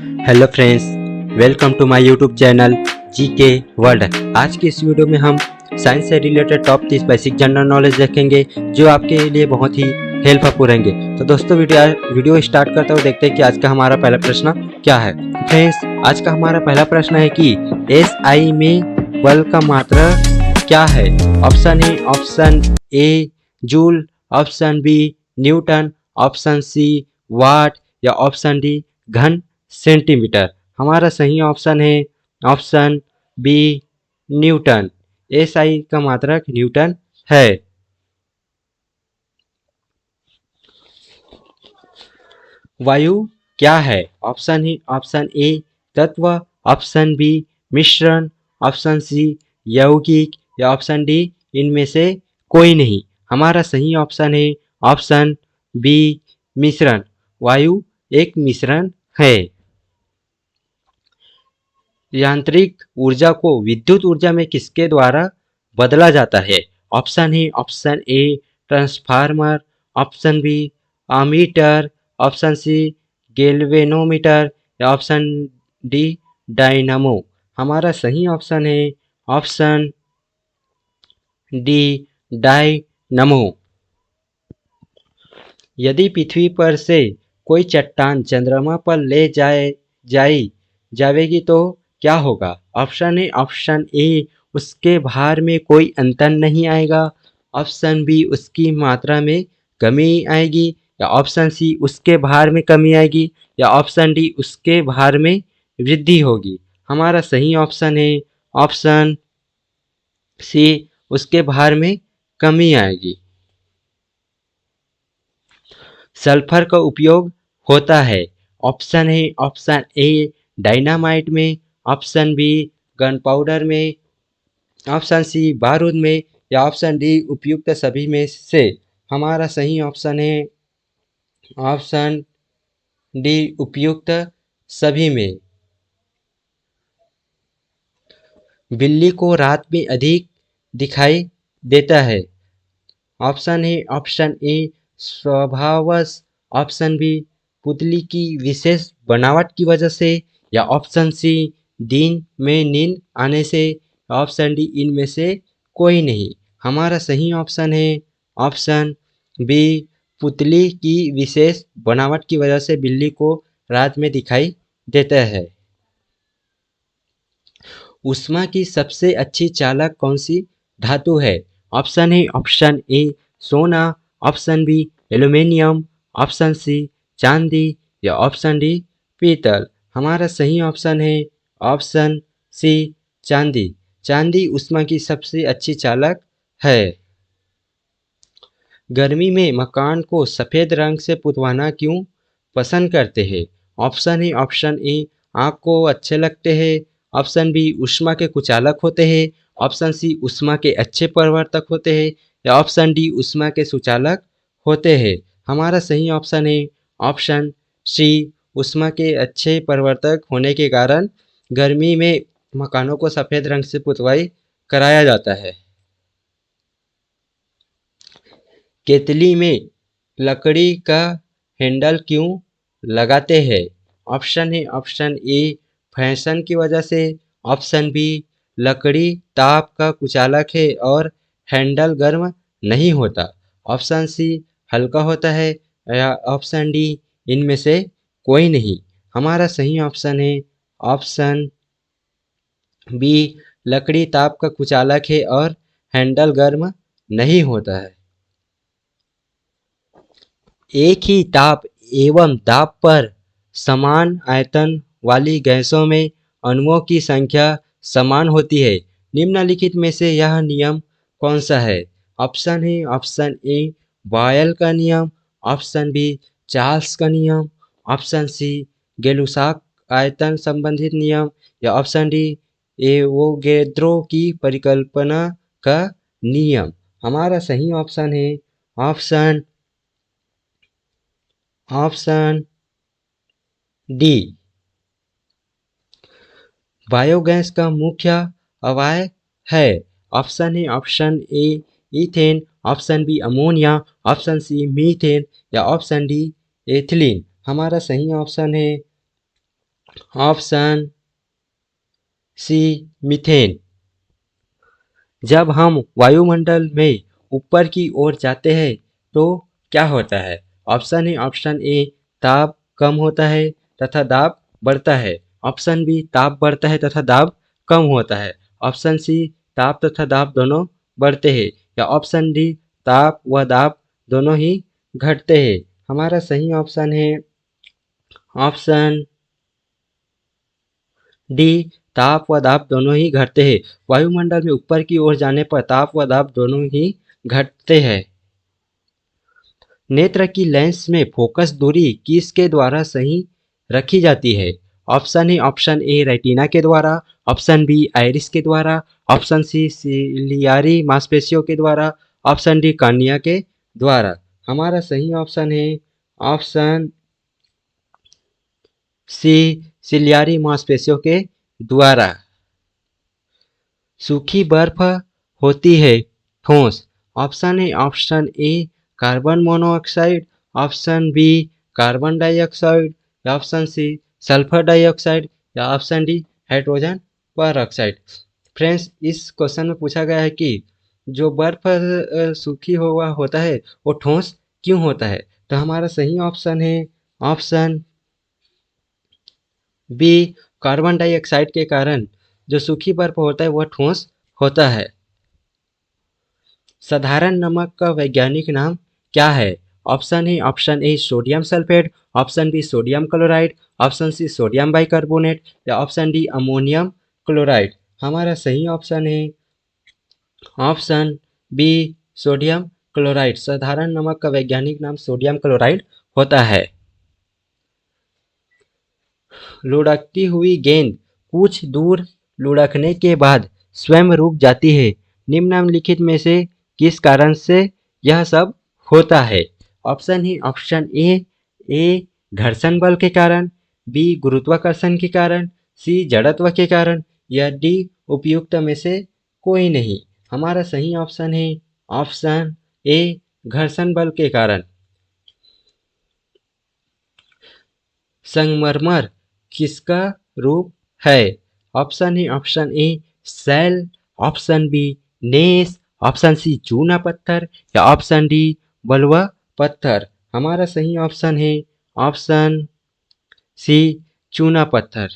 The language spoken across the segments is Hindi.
Hello friends, welcome to my YouTube channel GK world. आज की इस वीडियो में हम साइंस से related top 30 basic general knowledge देखेंगे जो आपके लिए बहुत ही हेल्पफुल रहेंगे। तो दोस्तों वीडियो स्टार्ट करते हुए देखते हैं कि आज का हमारा पहला प्रश्न क्या है। फ्रेंड्स, आज का हमारा पहला प्रश्न है कि SI में बल का मात्रा क्या है। Option A joule, option B newton, option C watt या ऑप्शन डी घन सेंटीमीटर। हमारा सही ऑप्शन है ऑप्शन बी न्यूटन। SI का मात्रक न्यूटन है। वायु क्या है। ऑप्शन ए तत्व, ऑप्शन बी मिश्रण, ऑप्शन सी यौगिक या ऑप्शन डी इनमें से कोई नहीं। हमारा सही ऑप्शन है ऑप्शन बी मिश्रण। वायु एक मिश्रण है। यांत्रिक ऊर्जा को विद्युत ऊर्जा में किसके द्वारा बदला जाता है। ऑप्शन है option A transformer, option B ammeter, option C galvanometer या ऑप्शन डी डायनामो। हमारा सही ऑप्शन है ऑप्शन डी डायनामो। यदि पृथ्वी पर से कोई चट्टान चंद्रमा पर ले जाएगी तो क्या होगा। ऑप्शन ए उसके भार में कोई अंतर नहीं आएगा, ऑप्शन बी उसकी मात्रा में कमी आएगी या ऑप्शन सी उसके भार में कमी आएगी या ऑप्शन डी उसके भार में वृद्धि होगी। हमारा सही ऑप्शन है ऑप्शन सी उसके भार में कमी आएगी। सल्फर का उपयोग होता है। ऑप्शन है ऑप्शन ए डायनामाइट में, ऑप्शन बी गन पाउडर में, ऑप्शन सी बारूद में या ऑप्शन डी उपयुक्त सभी में से। हमारा सही ऑप्शन है ऑप्शन डी उपयुक्त सभी में। बिल्ली को रात में अधिक दिखाई देता है। ऑप्शन है ऑप्शन ए स्वभावश, ऑप्शन बी पुतली की विशेष बनावट की वजह से या ऑप्शन सी दिन में नींद आने से, ऑप्शन डी इनमें से कोई नहीं। हमारा सही ऑप्शन है ऑप्शन बी पुतली की विशेष बनावट की वजह से बिल्ली को रात में दिखाई देता है। ऊष्मा की सबसे अच्छी चालक कौन सी धातु है। ऑप्शन है ऑप्शन ए सोना, option B aluminium, option C चांदी या ऑप्शन डी पीतल। हमारा सही ऑप्शन है ऑप्शन सी चांदी। चांदी ऊष्मा की सबसे अच्छी चालक है। गर्मी में मकान को सफ़ेद रंग से पुतवाना क्यों पसंद करते हैं। ऑप्शन है ऑप्शन ए आँख को अच्छे लगते हैं, ऑप्शन बी ऊष्मा के कुचालक होते हैं, ऑप्शन सी ऊष्मा के अच्छे परिवर्तक होते हैं या ऑप्शन डी ऊष्मा के सुचालक होते हैं। हमारा सही ऑप्शन है ऑप्शन सी ऊष्मा के अच्छे परिवर्तक होने के कारण गर्मी में मकानों को सफ़ेद रंग से पुतवाई कराया जाता है। केतली में लकड़ी का हैंडल क्यों लगाते हैं। ऑप्शन है ऑप्शन ए फैशन की वजह से, ऑप्शन बी लकड़ी ताप का कुचालक है और हैंडल गर्म नहीं होता, ऑप्शन सी हल्का होता है या ऑप्शन डी इनमें से कोई नहीं। हमारा सही ऑप्शन है ऑप्शन बी लकड़ी ताप का कुचालक है और हैंडल गर्म नहीं होता है। एक ही ताप एवं दाब पर समान आयतन वाली गैसों में अणुओं की संख्या समान होती है। निम्नलिखित में से यह नियम कौन सा है। ऑप्शन है ऑप्शन ए बॉयल का नियम, ऑप्शन बी चार्ल्स का नियम, ऑप्शन सी गेलुसाक आयतन संबंधित नियम या ऑप्शन डी एवोगैड्रो की परिकल्पना का नियम। हमारा सही ऑप्शन है ऑप्शन डी। बायोगैस का मुख्य अवयव है। ऑप्शन है option A ethane, option B ammonia, option C methane या ऑप्शन डी एथिलीन। हमारा सही ऑप्शन है ऑप्शन सी मीथेन। जब हम वायुमंडल में ऊपर की ओर जाते हैं तो क्या होता है? ऑप्शन ए ताप कम होता है तथा दाब बढ़ता है। ऑप्शन बी ताप बढ़ता है तथा दाब कम होता है। ऑप्शन सी ताप तथा दाब दोनों बढ़ते हैं। या ऑप्शन डी ताप व दाब दोनों ही घटते हैं। हमारा सही ऑप्शन है ऑप्शन डी, ताप व दाब दोनों ही घटते हैं। वायुमंडल में ऊपर की ओर जाने पर ताप व दाब दोनों ही घटते हैं। नेत्र की लेंस में फोकस दूरी किसके द्वारा सही रखी जाती है? ऑप्शन ए रेटिना के द्वारा, ऑप्शन बी आइरिस के द्वारा, ऑप्शन सी सिलियारी मांसपेशियों के द्वारा, ऑप्शन डी कॉर्निया के द्वारा। हमारा सही ऑप्शन है ऑप्शन सी सिलियारी मांसपेशियों के द्वारा। सूखी बर्फ होती है ठोस। Option A carbon monoxide, option B carbon dioxide, या ऑप्शन सी सल्फर डाइऑक्साइड, या option D hydrogen peroxide. Friends, इस क्वेश्चन में पूछा गया है कि जो बर्फ सूखी हुआ होता है वो ठोस क्यों होता है? तो हमारा सही ऑप्शन है ऑप्शन बी, कार्बन डाइऑक्साइड के कारण जो सूखी बर्फ होता है वह ठोस होता है। साधारण नमक का वैज्ञानिक नाम क्या है? Option A sodium sulphate, option B sodium chloride, option C sodium bicarbonate, या ऑप्शन डी अमोनियम क्लोराइड। हमारा सही ऑप्शन है ऑप्शन बी सोडियम क्लोराइड। साधारण नमक का वैज्ञानिक नाम सोडियम क्लोराइड होता है। लुढ़कती हुई गेंद कुछ दूर लुढ़कने के बाद स्वयं रुक जाती है। निम्नलिखित में से किस कारण से यह सब होता है? ऑप्शन ए घर्षण बल के कारण, बी गुरुत्वाकर्षण के कारण, सी जड़त्व के कारण, या डी उपयुक्त में से कोई नहीं। हमारा सही ऑप्शन है ऑप्शन ए घर्षण बल के कारण। संगमरमर किसका रूप है? Option A cell, option B नेस, ऑप्शन सी चूना पत्थर, या ऑप्शन डी बलुआ पत्थर। हमारा सही ऑप्शन है ऑप्शन सी चूना पत्थर।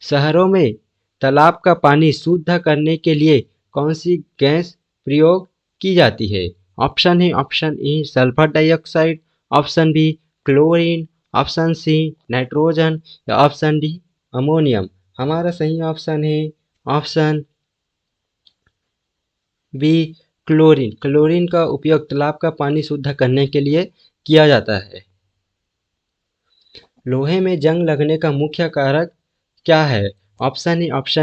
शहरों में तालाब का पानी शुद्ध करने के लिए कौन सी गैस प्रयोग की जाती है? Option A sulphur dioxide, option B chlorine, option C nitrogen, या ऑप्शन डी अमोनियम। हमारा सही ऑप्शन है ऑप्शन बी क्लोरीन। क्लोरीन का उपयोग तालाब का पानी शुद्ध करने के लिए किया जाता है। लोहे में जंग लगने का मुख्य कारक क्या है? Option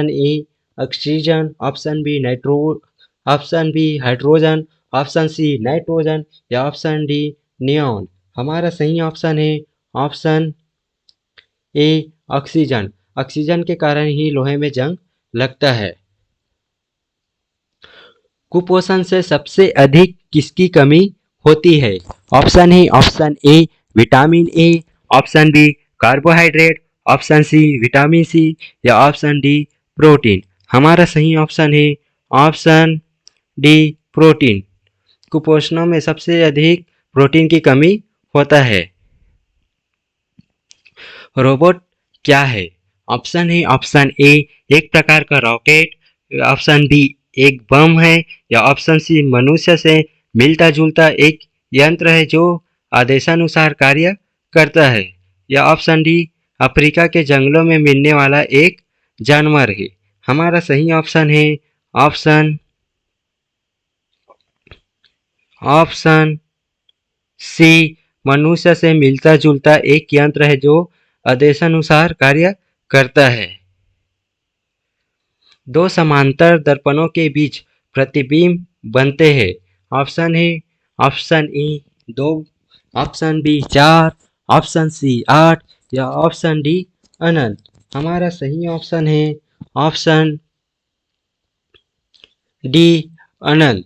A oxygen, option B hydrogen, option C nitrogen, या ऑप्शन डी नियॉन। हमारा सही ऑप्शन है ऑप्शन ए ऑक्सीजन। ऑक्सीजन के कारण ही लोहे में जंग लगता है। कुपोषण से सबसे अधिक किसकी कमी होती है? Option A vitamin A, option B carbohydrate, option C vitamin C, या ऑप्शन डी प्रोटीन। हमारा सही ऑप्शन है ऑप्शन डी प्रोटीन। कुपोषणों में सबसे अधिक प्रोटीन की कमी होता है। रोबोट क्या है? ऑप्शन ए एक प्रकार का रॉकेट, ऑप्शन बी एक बम है, या ऑप्शन सी मनुष्य से मिलता जुलता एक यंत्र है जो आदेशानुसार कार्य करता है, या ऑप्शन डी अफ्रीका के जंगलों में मिलने वाला एक जानवर है। हमारा सही ऑप्शन है ऑप्शन ऑप्शन सी मनुष्य से मिलता जुलता एक यंत्र है जो आदेशानुसार कार्य करता है। दो समांतर दर्पणों के बीच प्रतिबिंब बनते हैं। ऑप्शन ए दो, ऑप्शन बी 4, ऑप्शन सी 8, या ऑप्शन डी अनंत। हमारा सही ऑप्शन है ऑप्शन डी अनंत।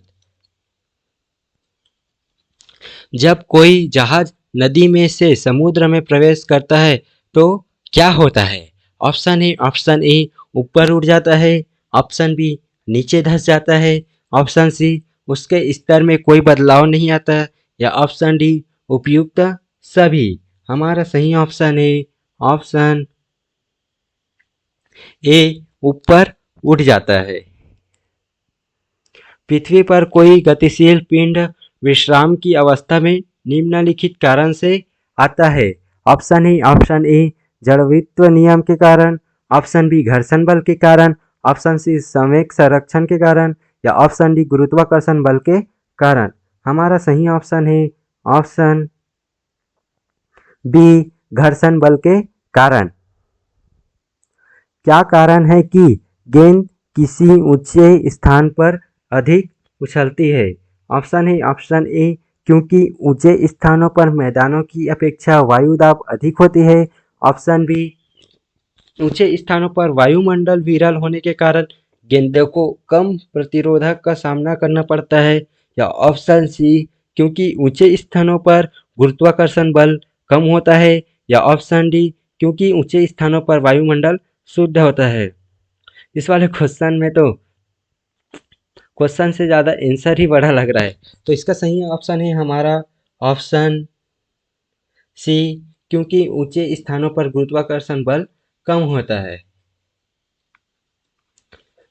जब कोई जहाज नदी में से समुद्र में प्रवेश करता है तो क्या होता है? ऑप्शन ए ऊपर उड़ जाता है, ऑप्शन बी नीचे धंस जाता है, ऑप्शन सी उसके स्तर में कोई बदलाव नहीं आता, या ऑप्शन डी उपयुक्त सभी। हमारा सही ऑप्शन है ऑप्शन ए, ऊपर उठ जाता है। पृथ्वी पर कोई गतिशील पिंड विश्राम की अवस्था में निम्नलिखित कारण से आता है। ऑप्शन ए जड़त्व नियम के कारण, ऑप्शन बी घर्षण बल के कारण, ऑप्शन सी संवेग संरक्षण के कारण, या ऑप्शन डी गुरुत्वाकर्षण बल के कारण। हमारा सही ऑप्शन है ऑप्शन बी, घर्षण बल के कारण। क्या कारण है कि गेंद किसी ऊंचे स्थान पर अधिक उछलती है? ऑप्शन ए, क्योंकि ऊंचे स्थानों पर मैदानों की अपेक्षा वायु दाब अधिक होती है। ऑप्शन बी, ऊंचे स्थानों पर वायुमंडल विरल होने के कारण गेंदों को कम प्रतिरोधक का सामना करना पड़ता है। या ऑप्शन सी, क्योंकि ऊंचे स्थानों पर गुरुत्वाकर्षण बल कम होता है। या ऑप्शन डी, क्योंकि ऊंचे स्थानों पर वायुमंडल शुद्ध होता है। इस वाले क्वेश्चन में तो क्वेश्चन से ज़्यादा आंसर ही बड़ा लग रहा है। तो इसका सही ऑप्शन है हमारा ऑप्शन सी, क्योंकि ऊंचे स्थानों पर गुरुत्वाकर्षण बल कम होता है।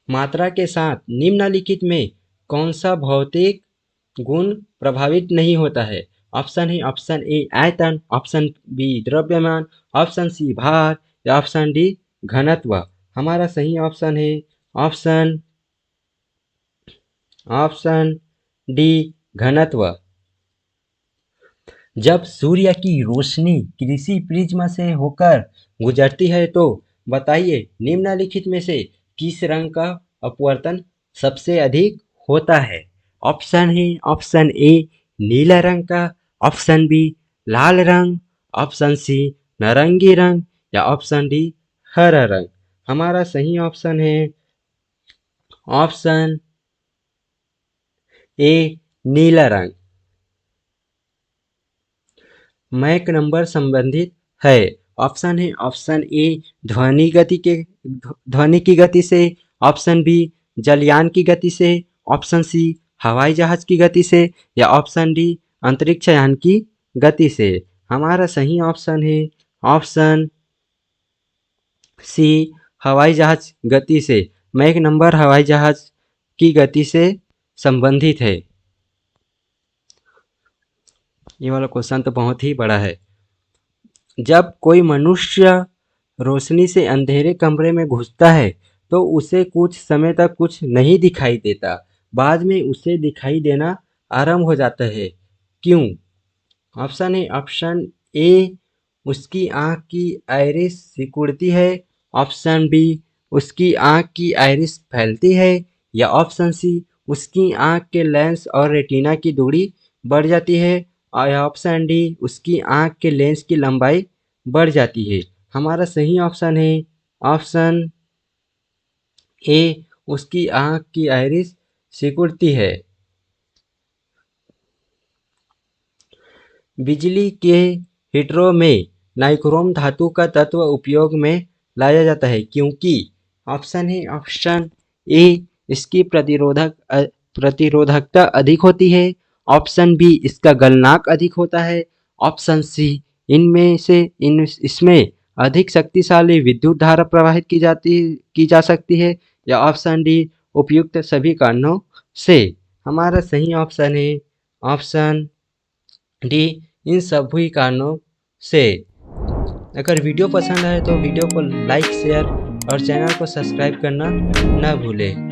मात्रा के साथ निम्नलिखित में कौन सा भौतिक गुण प्रभावित नहीं होता है? ऑप्शन ए आयतन, ऑप्शन बी द्रव्यमान, ऑप्शन सी भार, या ऑप्शन डी घनत्व। हमारा सही ऑप्शन है ऑप्शन डी घनत्व। जब सूर्य की रोशनी किसी प्रिज्म से होकर गुजरती है तो बताइए निम्नलिखित में से किस रंग का अपवर्तन सबसे अधिक होता है? ऑप्शन ए नीला रंग का, ऑप्शन बी लाल रंग, ऑप्शन सी नारंगी रंग, या ऑप्शन डी हरा रंग। हमारा सही ऑप्शन है ऑप्शन ए नीला रंग। मैक नंबर संबंधित है। ऑप्शन ए ध्वनि की गति से, ऑप्शन बी जलयान की गति से, ऑप्शन सी हवाई जहाज की गति से, या ऑप्शन डी अंतरिक्ष यान की गति से। हमारा सही ऑप्शन है ऑप्शन सी हवाई जहाज गति से। मैक नंबर हवाई जहाज की गति से संबंधित है। ये वाला क्वेश्चन तो बहुत ही बड़ा है। जब कोई मनुष्य रोशनी से अंधेरे कमरे में घुसता है तो उसे कुछ समय तक कुछ नहीं दिखाई देता, बाद में उसे दिखाई देना आरंभ हो जाता है, क्यों? ऑप्शन ए उसकी आँख की आइरिस सिकुड़ती है, ऑप्शन बी उसकी आँख की आइरिस फैलती है, या ऑप्शन सी उसकी आँख के लेंस और रेटिना की दूरी बढ़ जाती है, और ऑप्शन डी उसकी आँख के लेंस की लंबाई बढ़ जाती है। हमारा सही ऑप्शन है ऑप्शन ए, उसकी आँख की आइरिस सिकुड़ती है। बिजली के हीटरों में नाइक्रोम धातु का तत्व उपयोग में लाया जाता है, क्योंकि ऑप्शन ए इसकी प्रतिरोधकता अधिक होती है, ऑप्शन बी इसका गलनांक अधिक होता है, ऑप्शन सी इसमें अधिक शक्तिशाली विद्युत धारा प्रवाहित की जा सकती है, या ऑप्शन डी उपयुक्त सभी कारणों से। हमारा सही ऑप्शन है ऑप्शन डी इन सभी कारणों से। अगर वीडियो पसंद आए तो वीडियो को लाइक शेयर और चैनल को सब्सक्राइब करना न भूलें।